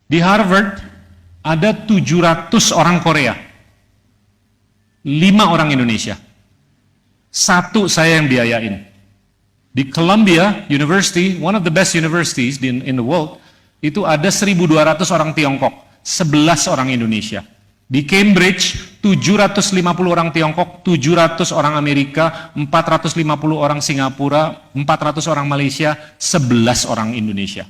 Di Harvard ada 700 orang Korea, 5 orang Indonesia. 1 saya yang biayain. Di Columbia University, one of the best universities in the world, itu ada 1.200 orang Tiongkok, 11 orang Indonesia. Di Cambridge, 750 orang Tiongkok, 700 orang Amerika, 450 orang Singapura, 400 orang Malaysia, 11 orang Indonesia.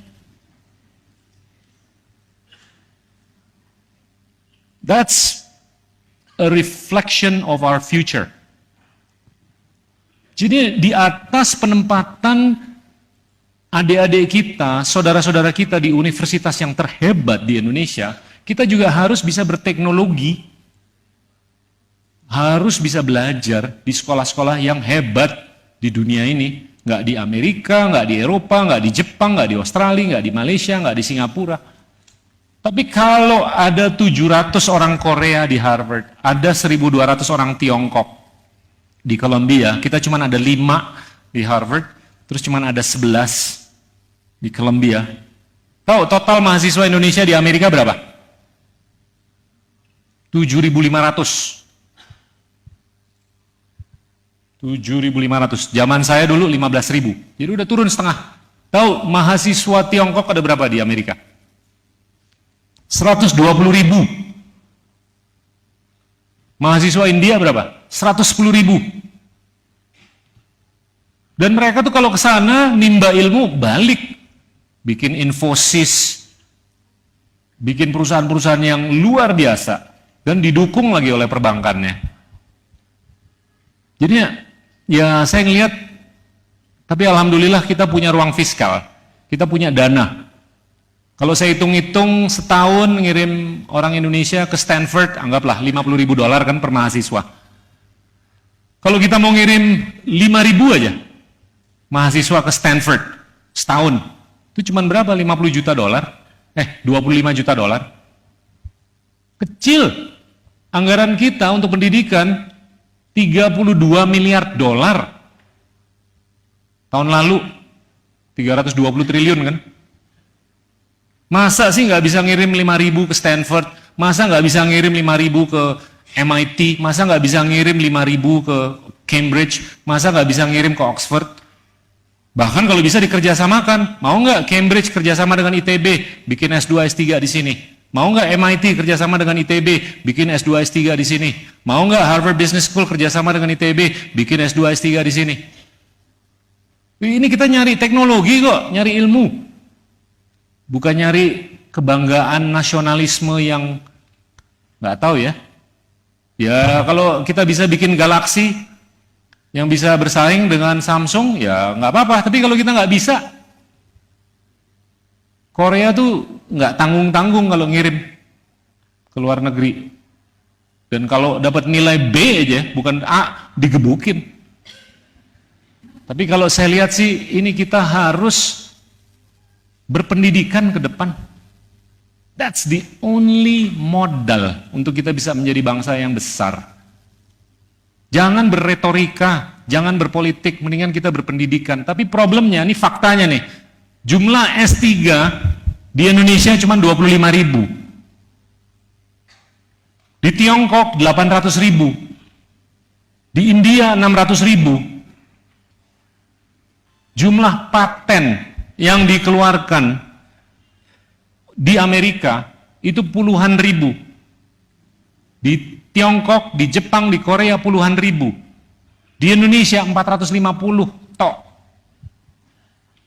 That's a reflection of our future. Jadi di atas penempatan adik-adik kita, saudara-saudara kita di universitas yang terhebat di Indonesia, kita juga harus bisa berteknologi, harus bisa belajar di sekolah-sekolah yang hebat di dunia ini. Nggak di Amerika, nggak di Eropa, nggak di Jepang, nggak di Australia, nggak di Malaysia, nggak di Singapura. Tapi kalau ada 700 orang Korea di Harvard, ada 1.200 orang Tiongkok di Columbia, kita cuma ada 5 di Harvard, terus cuma ada 11 di Columbia. Tahu total mahasiswa Indonesia di Amerika berapa? 7.500. 7.500. Zaman saya dulu 15.000. Jadi udah turun setengah. Tahu mahasiswa Tiongkok ada berapa di Amerika? 120.000. Mahasiswa India berapa? 110.000. Dan mereka tuh kalau ke sana nimba ilmu balik, bikin Infosys, bikin perusahaan-perusahaan yang luar biasa dan didukung lagi oleh perbankannya. Jadi ya saya ngelihat, tapi alhamdulillah kita punya ruang fiskal, kita punya dana. Kalau saya hitung-hitung setahun ngirim orang Indonesia ke Stanford, anggaplah $50.000 kan per mahasiswa. Kalau kita mau ngirim 5.000 aja mahasiswa ke Stanford setahun, itu cuma berapa? $50 juta? $25 juta. Kecil. Anggaran kita untuk pendidikan $32 miliar. Tahun lalu 320 triliun kan? Masa sih nggak bisa ngirim 5.000 ke Stanford? Masa nggak bisa ngirim 5.000 ke MIT? Masa nggak bisa ngirim 5.000 ke Cambridge? Masa nggak bisa ngirim ke Oxford? Bahkan kalau bisa dikerjasamakan, mau nggak Cambridge kerjasama dengan ITB, bikin S2, S3 di sini? Mau nggak MIT kerjasama dengan ITB, bikin S2, S3 di sini? Mau nggak Harvard Business School kerjasama dengan ITB, bikin S2, S3 di sini? Ini kita nyari teknologi kok, nyari ilmu. Bukan nyari kebanggaan nasionalisme yang nggak tahu ya. Ya kalau kita bisa bikin Galaxy yang bisa bersaing dengan Samsung, ya nggak apa-apa. Tapi kalau kita nggak bisa, Korea tuh nggak tanggung-tanggung kalau ngirim ke luar negeri. Dan kalau dapat nilai B aja, bukan A, digebukin. Tapi kalau saya lihat sih, ini kita harus berpendidikan ke depan. That's the only modal untuk kita bisa menjadi bangsa yang besar. Jangan berretorika, jangan berpolitik, mendingan kita berpendidikan. Tapi problemnya, ini faktanya nih, jumlah S3 di Indonesia cuma 25.000. Di Tiongkok 800.000. Di India 600.000. Jumlah paten yang dikeluarkan di Amerika itu puluhan ribu. Di Tiongkok, di Jepang, di Korea puluhan ribu. Di Indonesia 450 tok.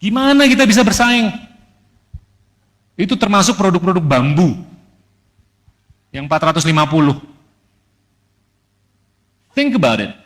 Gimana kita bisa bersaing? Itu termasuk produk-produk bambu yang 450. Think about it.